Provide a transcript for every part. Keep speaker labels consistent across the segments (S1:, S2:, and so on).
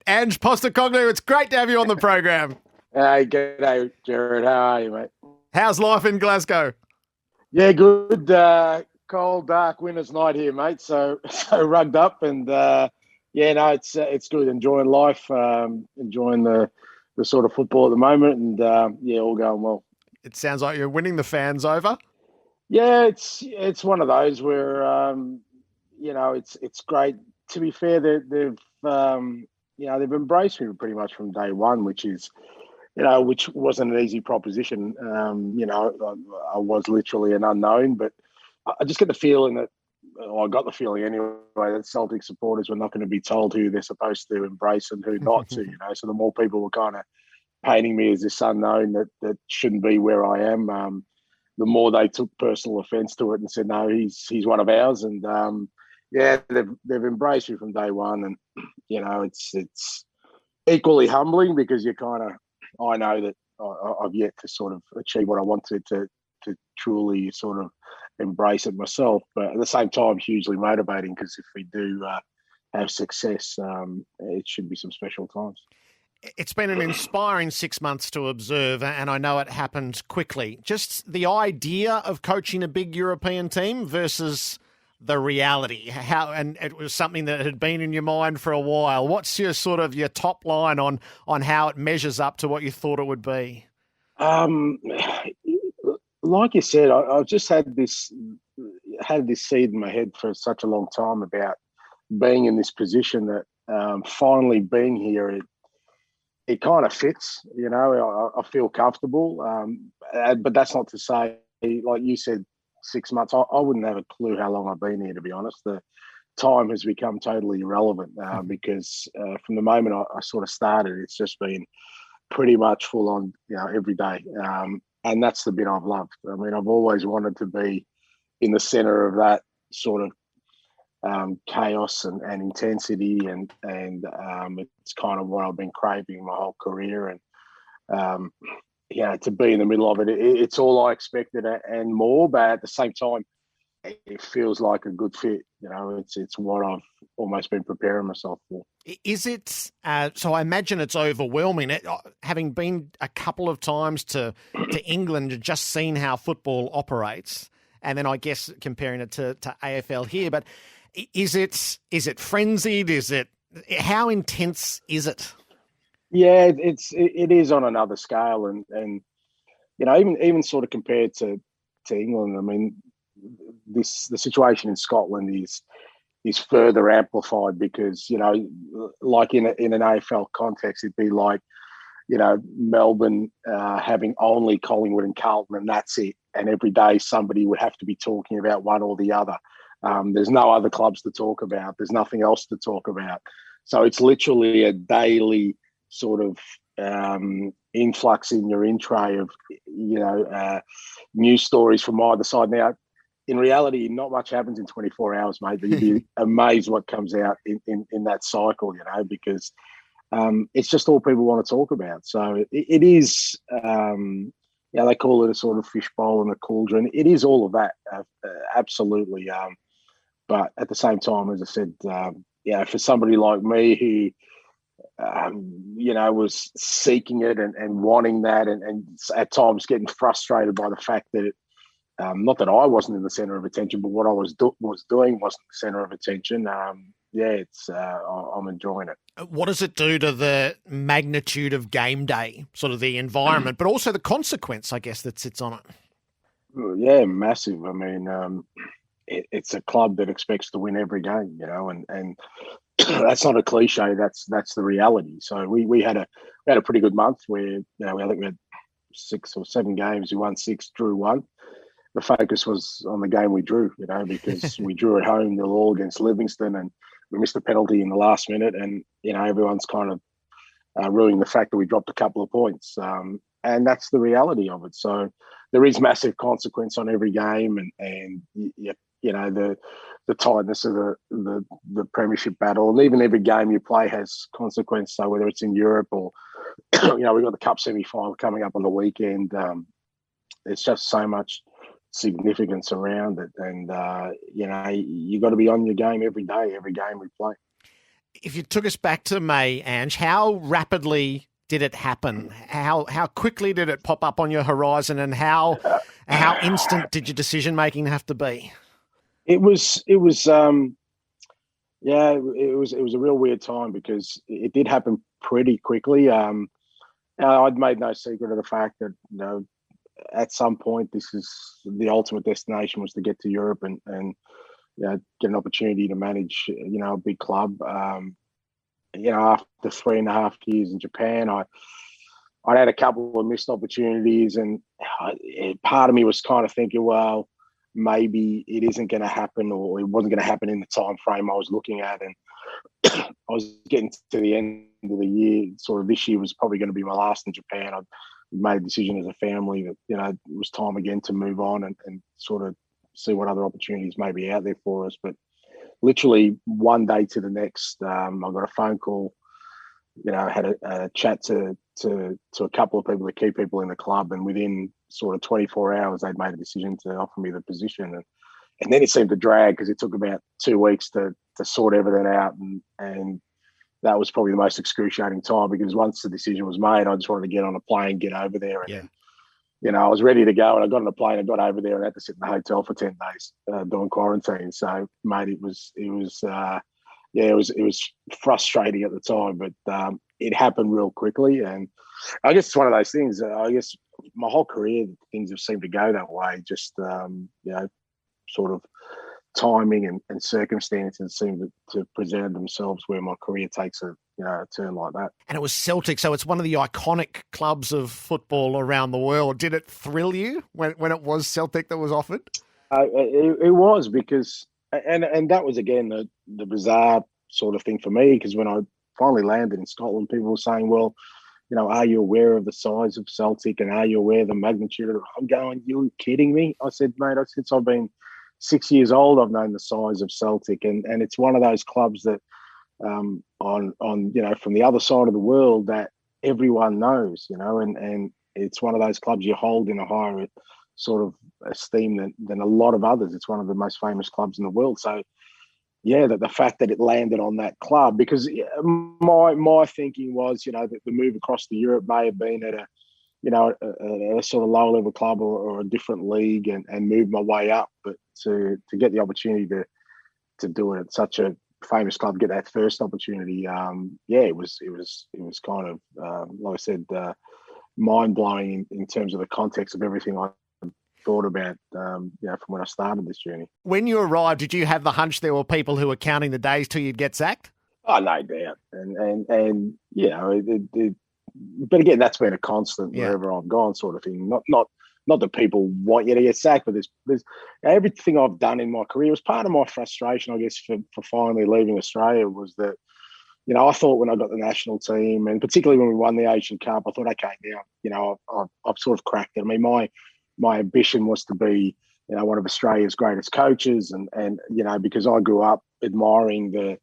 S1: Ange Postecoglou, it's great to have you on the program.
S2: Hey, g'day, Gerard. How are you, mate?
S1: How's life in Glasgow?
S2: Yeah, good. Cold, dark winter's night here, mate. So rugged up, and yeah, no, it's good. Enjoying life, enjoying the sort of football at the moment, and yeah, all going well.
S1: It sounds like you're winning the fans over.
S2: Yeah, it's one of those where it's great. To be fair, they've embraced me pretty much from day one, which wasn't an easy proposition. I was literally an unknown, but I just get the feeling that, or I got the feeling anyway, that Celtic supporters were not going to be told who they're supposed to embrace and who not to. So the more people were kind of painting me as this unknown that shouldn't be where I am, the more they took personal offence to it and said, no, he's one of ours. And yeah, they've embraced me from day one, and it's equally humbling because I know that I've yet to sort of achieve what I wanted to truly sort of embrace it myself. But at the same time, hugely motivating, because if we do have success, it should be some special times.
S1: It's been an inspiring 6 months to observe, and I know it happened quickly. Just the idea of coaching a big European team versus the reality, and it was something that had been in your mind for a while. What's your your top line on how it measures up to what you thought it would be?
S2: Like you said, I've just had this seed in my head for such a long time about being in this position that finally being here, it kind of fits. I feel comfortable, but that's not to say, like you said, 6 months. I wouldn't have a clue how long I've been here, to be honest. The time has become totally irrelevant because from the moment I sort of started, it's just been pretty much full on, every day. And that's the bit I've loved. I mean, I've always wanted to be in the center of that sort of chaos and intensity, and it's kind of what I've been craving my whole career. And to be in the middle of it, it's all I expected and more. But at the same time, it feels like a good fit. It's what I've almost been preparing myself for.
S1: Is it? So I imagine it's overwhelming. Having been a couple of times to England and just seen how football operates, and then I guess comparing it to AFL here. But is it frenzied? How intense is it?
S2: Yeah, it is on another scale, and even sort of compared to England. I mean, the situation in Scotland is further amplified because like in an AFL context, it'd be like Melbourne having only Collingwood and Carlton, and that's it. And every day somebody would have to be talking about one or the other. There's no other clubs to talk about. There's nothing else to talk about. So it's literally a daily sort of influx in your in tray of news stories from either side. Now, in reality, not much happens in 24 hours, mate. But you'd be amazed what comes out in that cycle, because it's just all people want to talk about. So it is, they call it a sort of fishbowl and a cauldron. It is all of that, absolutely. But at the same time, as I said, for somebody like me who was seeking it and wanting that, and at times getting frustrated by the fact that not that I wasn't in the center of attention, but what I was doing wasn't the center of attention. I'm enjoying it.
S1: What does it do to the magnitude of game day, sort of the environment, but also the consequence, I guess, that sits on it?
S2: Yeah, massive. I mean, it's a club that expects to win every game, and that's not a cliche. That's the reality. So we had a pretty good month where I think we had 6 or 7 games. We won 6, drew 1. The focus was on the game we drew, because we drew at home 0-0 against Livingston, and we missed a penalty in the last minute, and everyone's kind of ruining the fact that we dropped a couple of points, and that's the reality of it. So there is massive consequence on every game, and the tightness of the premiership battle, and even every game you play has consequence. So whether it's in Europe or we've got the cup semi-final coming up on the weekend, it's just so much significance around it, and you got to be on your game every day, every game we play.
S1: If you took us back to May, Ange, how rapidly did it happen? How quickly did it pop up on your horizon, and how instant did your decision making have to be?
S2: It was a real weird time because it did happen pretty quickly. I'd made no secret of the fact that at some point this is the ultimate destination was to get to Europe and get an opportunity to manage a big club. After 3.5 years in Japan, I'd had a couple of missed opportunities, and part of me was kind of thinking, well, maybe it isn't going to happen, or it wasn't going to happen in the time frame I was looking at. And I was getting to the end of the year. Sort of this year was probably going to be my last in Japan. I made a decision as a family that it was time again to move on and sort of see what other opportunities may be out there for us. But literally one day to the next, I got a phone call. I had a chat to a couple of people, the key people in the club, and within sort of 24 hours, they'd made a decision to offer me the position. And then it seemed to drag because it took about 2 weeks to sort everything out. And that was probably the most excruciating time, because once the decision was made, I just wanted to get on a plane, get over there. And, I was ready to go, and I got on a plane, I got over there and had to sit in the hotel for 10 days doing quarantine. So, mate, it was frustrating at the time, but it happened real quickly. And I guess it's one of those things. I guess my whole career, things have seemed to go that way. Just sort of timing and circumstances seem to present themselves where my career takes a turn like that.
S1: And it was Celtic, so it's one of the iconic clubs of football around the world. Did it thrill you when it was Celtic that was offered?
S2: It was, because and that was again the bizarre sort of thing for me, because when I finally landed in Scotland, people were saying, well, are you aware of the size of Celtic, and are you aware of the magnitude of it? I'm going, you're kidding me? I said, mate, since I've been 6 years old, I've known the size of Celtic, and it's one of those clubs that on from the other side of the world that everyone knows, and it's one of those clubs you hold in a higher sort of esteem than a lot of others. It's one of the most famous clubs in the world. So yeah, that the fact that it landed on that club, because my thinking was, that the move across to Europe may have been at a sort of lower level club or a different league and move my way up, but to get the opportunity to do it at such a famous club, get that first opportunity, it was kind of like I said, mind blowing in terms of the context of everything I thought about, from when I started this journey.
S1: When you arrived, did you have the hunch there were people who were counting the days till you'd get sacked?
S2: Oh, no doubt, and but again, that's been a constant wherever I've gone, sort of thing. Not that people want you to get sacked, but there's everything I've done in my career was part of my frustration, I guess, for finally leaving Australia, was that, I thought when I got the national team, and particularly when we won the Asian Cup, I thought, okay, now, I've sort of cracked it. I mean, my ambition was to be, one of Australia's greatest coaches, and because I grew up admiring the,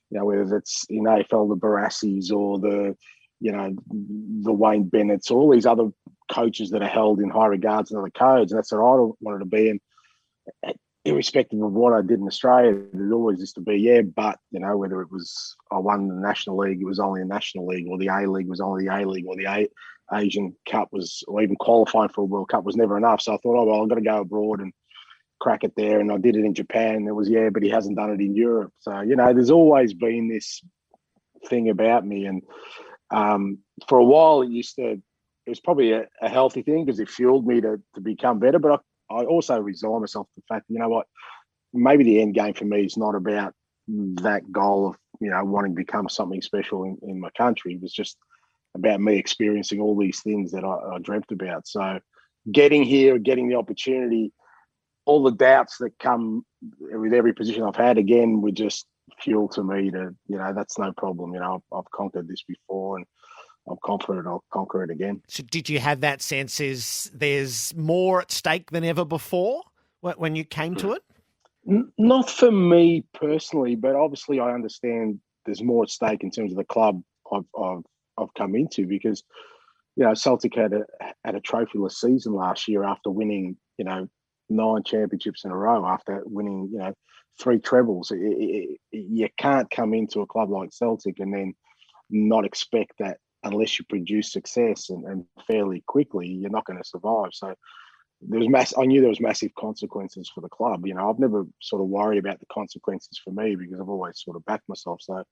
S2: whether it's in AFL, the Barassis, or the Wayne Bennett's, all these other coaches that are held in high regards and other codes. And that's what I wanted to be. And irrespective of what I did in Australia, there's always used to be, but, whether it was I won the National League, it was only a National League, or the A-League was only the A-League, or the Asian Cup was, or even qualifying for a World Cup was never enough. So I thought, I've got to go abroad and crack it there. And I did it in Japan. And it was, but he hasn't done it in Europe. So, there's always been this thing about me. And for a while, it was probably a healthy thing, because it fueled me to become better. But I also resigned myself to the fact that, maybe the end game for me is not about that goal of, wanting to become something special in my country. It was just about me experiencing all these things that I dreamt about. So getting here, getting the opportunity, all the doubts that come with every position I've had, again, were just fuel to me to, that's no problem. I've conquered this before, and I'm confident I'll conquer it again.
S1: So did you have that sense there's more at stake than ever before when you came to it?
S2: Not for me personally, but obviously I understand there's more at stake in terms of the club I've come into, because, Celtic had a trophyless season last year after winning, 9 championships in a row after winning, 3 trebles. You can't come into a club like Celtic and then not expect that unless you produce success and fairly quickly, you're not going to survive. So I knew there was massive consequences for the club. I've never sort of worried about the consequences for me because I've always sort of backed myself. So,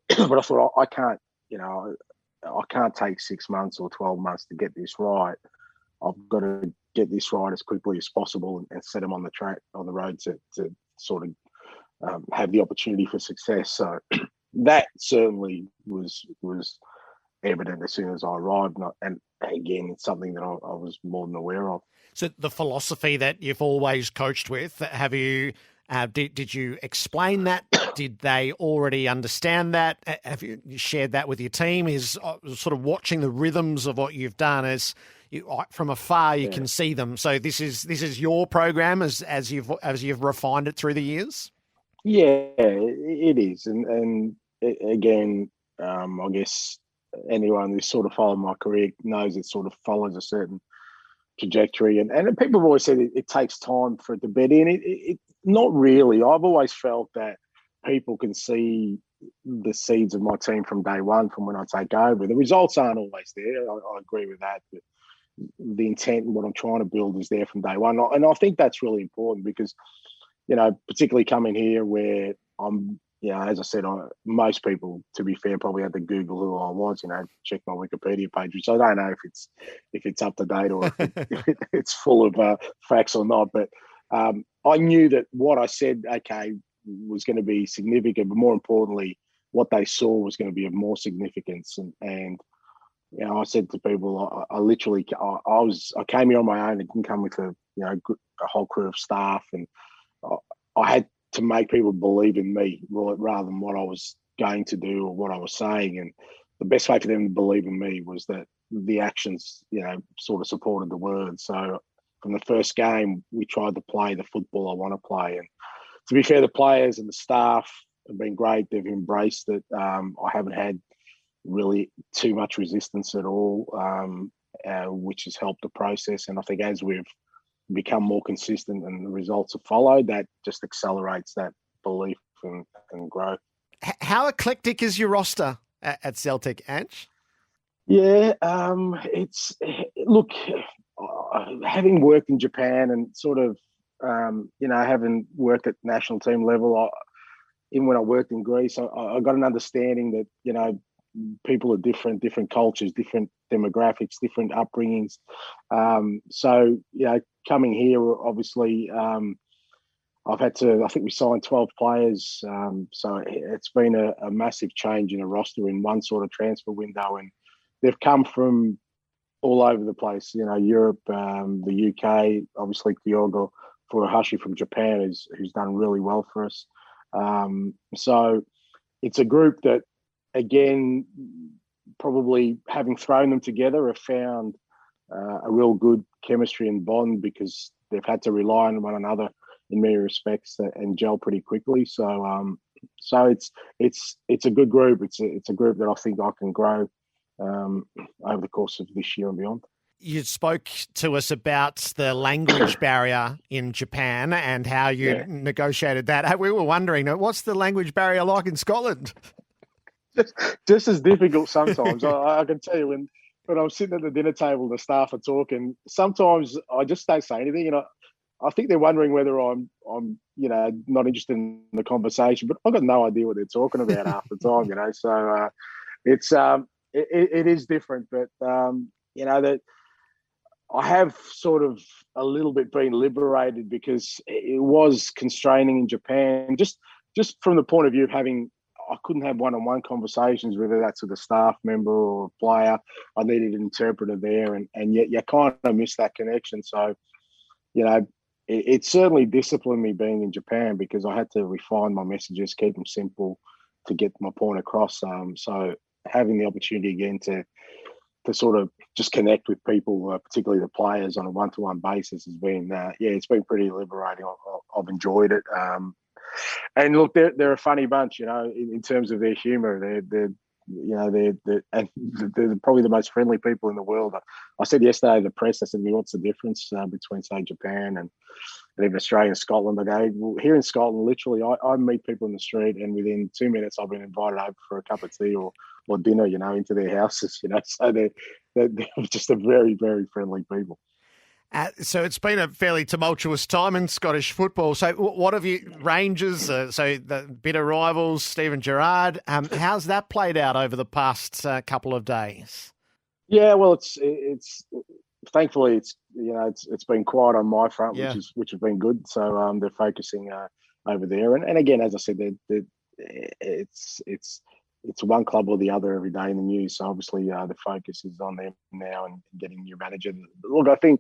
S2: but I thought I can't, I can't take 6 months or 12 months to get this right. I've got to get this right as quickly as possible and set them on the track, on the road to sort of have the opportunity for success. So that certainly was evident as soon as I arrived. And again, it's something that I was more than aware of.
S1: So the philosophy that you've always coached with, have you? Did you explain that? Did they already understand that? Have you shared that with your team? Is sort of watching the rhythms of what you've done as from afar you can see them. So this is your program as you've refined it through the years.
S2: Yeah, it is, and again, I guess anyone who's sort of followed my career knows it sort of follows a certain trajectory, and people have always said it takes time for it to bed in. It not really. I've always felt that people can see the seeds of my team from day one, from when I take over. The results aren't always there. I agree with that, but the intent and what I'm trying to build is there from day one, and I think that's really important because, particularly coming here where I'm. As I said, most people, to be fair, probably had to Google who I was, check my Wikipedia page, which I don't know if it's up to date or if it's full of facts or not. But I knew that what I said, was going to be significant, but more importantly, what they saw was going to be of more significance. And I said to people, I literally, I came here on my own. I didn't come with a whole crew of staff, and I had to make people believe in me rather than what I was going to do or what I was saying. And the best way for them to believe in me was that the actions, sort of supported the words. So from the first game, we tried to play the football I want to play. And to be fair, the players and the staff have been great. They've embraced it. I haven't had really too much resistance at all, which has helped the process. And I think as we've become more consistent and the results have followed, that just accelerates that belief and growth.
S1: How eclectic is your roster at Celtic, Ange?
S2: Yeah, look, having worked in Japan and sort of, having worked at national team level, even when I worked in Greece, I got an understanding that, people are different cultures, different demographics, different upbringings. So, coming here, obviously, I think we signed 12 players. So it's been a massive change in a roster in one sort of transfer window. And they've come from all over the place, Europe, the UK, obviously Kyogo Furuhashi from Japan, who's done really well for us. So it's a group that, again, probably having thrown them together, have found a real good chemistry and bond because they've had to rely on one another in many respects and gel pretty quickly. So, it's a good group. It's a group that I think I can grow over the course of this year and beyond.
S1: You spoke to us about the language barrier in Japan and how you negotiated that. We were wondering, what's the language barrier like in Scotland?
S2: Just as difficult sometimes. I can tell you when I'm sitting at the dinner table, the staff are talking. Sometimes I just don't say anything. I think they're wondering whether I'm not interested in the conversation, but I've got no idea what they're talking about half the time. So it is different, but that I have sort of a little bit been liberated because it was constraining in Japan, just from the point of view of I couldn't have one-on-one conversations, whether that's with a staff member or a player. I needed an interpreter there, and yet you kind of miss that connection. So, it certainly disciplined me being in Japan because I had to refine my messages, keep them simple to get my point across. So having the opportunity again to sort of just connect with people, particularly the players, on a one-to-one basis has been, it's been pretty liberating. I've enjoyed it. And look, they're a funny bunch, in terms of their humour. They're probably the most friendly people in the world. I said yesterday to the press, I said, what's the difference between, say, Japan and even Australia and Scotland. I go, well, here in Scotland, literally, I meet people in the street, and within 2 minutes, I've been invited over for a cup of tea or dinner, into their houses, So they're just a very, very friendly people.
S1: So it's been a fairly tumultuous time in Scottish football. So what have you, Rangers, so the bitter rivals, Steven Gerrard, how's that played out over the past couple of days?
S2: Yeah, well, it's thankfully it's been quiet on my front,
S1: Yeah.
S2: which has been good. So they're focusing over there, and again, as I said, it's one club or the other every day in the news. So obviously, the focus is on them now and getting a new manager. Look, I think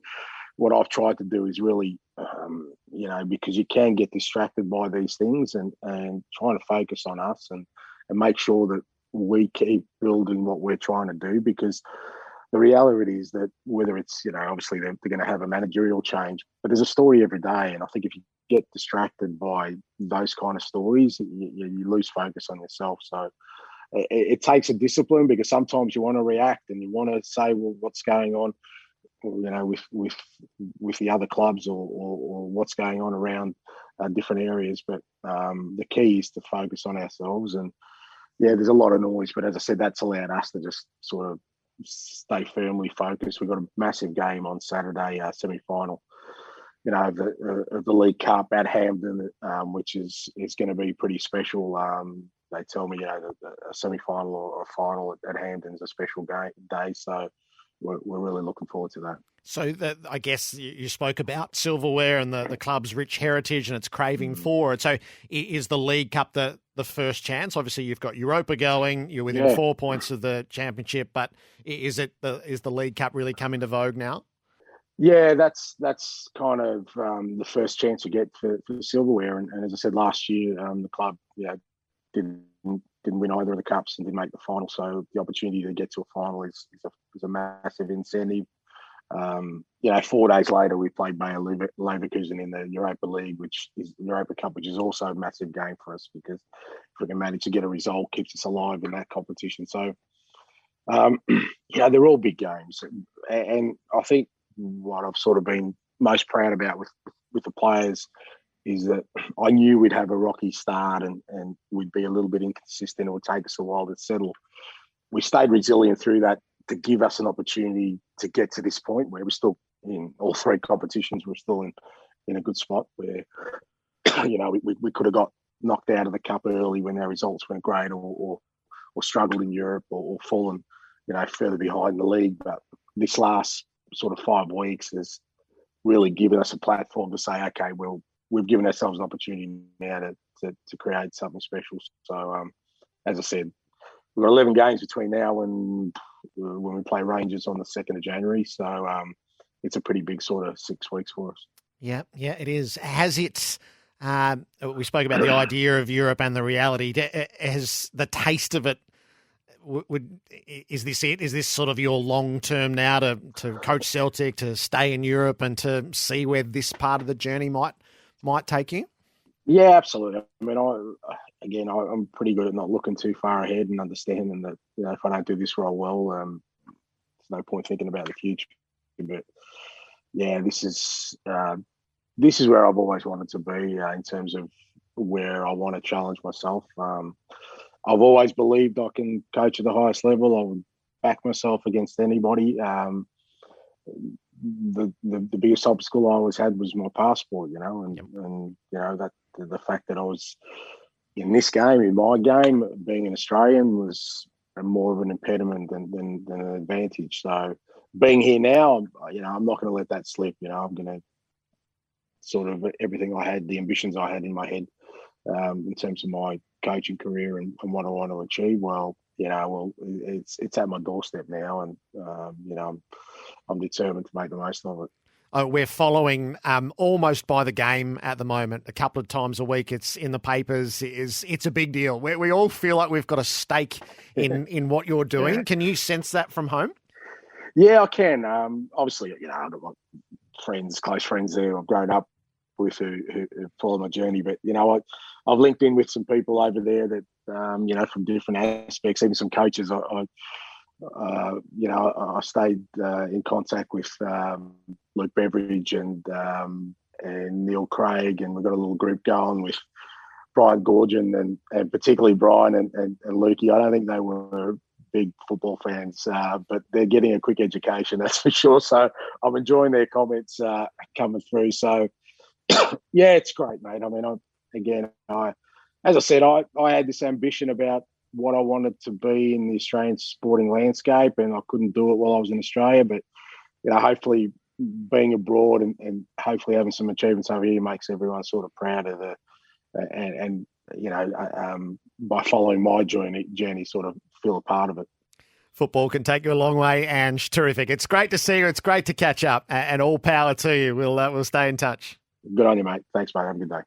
S2: what I've tried to do is really, because you can get distracted by these things, and trying to focus on us and make sure that we keep building what we're trying to do, because the reality is that whether it's, obviously they're going to have a managerial change, but there's a story every day. And I think if you get distracted by those kind of stories, you lose focus on yourself. So it takes a discipline, because sometimes you want to react and you want to say, well, what's going on, with the other clubs or what's going on around different areas. But the key is to focus on ourselves. And yeah, there's a lot of noise, but as I said, that's allowed us to just sort of stay firmly focused. We've got a massive game on Saturday, semi-final, of the League Cup at Hampden, which is going to be pretty special. They tell me, a semi-final or a final at Hampden is a special day. So we're really looking forward to that.
S1: So I guess you spoke about silverware and the club's rich heritage and its craving for it. So is the League Cup the first chance? Obviously, you've got Europa going. You're within 4 points of the championship, but is the League Cup really come into vogue now?
S2: Yeah, that's kind of the first chance you get for silverware. And as I said last year, the club didn't win either of the cups and didn't make the final. So the opportunity to get to a final is a massive incentive. 4 days later, we played Bayer Leverkusen in the Europa League, which is Europa Cup, which is also a massive game for us, because if we can manage to get a result, keeps us alive in that competition. So, they're all big games. And I think what I've sort of been most proud about with the players is that I knew we'd have a rocky start and we'd be a little bit inconsistent. It would take us a while to settle. We stayed resilient through that to give us an opportunity to get to this point where we're still in all three competitions. We're still in a good spot where, we could have got knocked out of the cup early when our results weren't great, or struggled in Europe, or fallen, further behind the league. But this last sort of 5 weeks has really given us a platform to say, okay, well, we've given ourselves an opportunity now to create something special. So, as I said, we've got 11 games between now and when we play Rangers on the 2nd of January. So it's a pretty big sort of 6 weeks for us.
S1: Yeah, it is. Has it, we spoke about the idea of Europe and the reality. Has the taste of it, is this it? Is this sort of your long term now to coach Celtic, to stay in Europe and to see where this part of the journey might take you?
S2: Yeah, absolutely. I mean, I'm pretty good at not looking too far ahead and understanding that, if I don't do this role well, there's no point thinking about the future. But yeah, this is where I've always wanted to be in terms of where I want to challenge myself. I've always believed I can coach at the highest level. I would back myself against anybody. The biggest obstacle I always had was my passport, and that the fact that I was in this game, in my game, being an Australian was more of an impediment than an advantage. So being here now, I'm not going to let that slip. I'm going to sort of everything I had, the ambitions I had in my head in terms of my coaching career and what I want to achieve. Well, it's at my doorstep now, and I'm determined to make the most of it.
S1: Oh, we're following almost by the game at the moment. A couple of times a week, it's in the papers. It's a big deal. We all feel like we've got a stake in what you're doing. Can you sense that from home?
S2: Yeah, I can. Obviously, I've got my close friends there I've grown up with who follow my journey. But I've linked in with some people over there that from different aspects, even some coaches. I stayed in contact with Luke Beveridge and Neil Craig, and we've got a little group going with Brian Gorgon and particularly Brian and Lukey. I don't think they were big football fans, but they're getting a quick education, that's for sure. So I'm enjoying their comments coming through. So, yeah, it's great, mate. I mean, as I said, I had this ambition about what I wanted to be in the Australian sporting landscape, and I couldn't do it while I was in Australia. But, hopefully being abroad and hopefully having some achievements over here makes everyone sort of proud of by following my journey, sort of feel a part of it.
S1: Football can take you a long way, Ange. Terrific. It's great to see you. It's great to catch up, and all power to you. We'll stay in touch.
S2: Good on you, mate. Thanks, mate. Have a good day.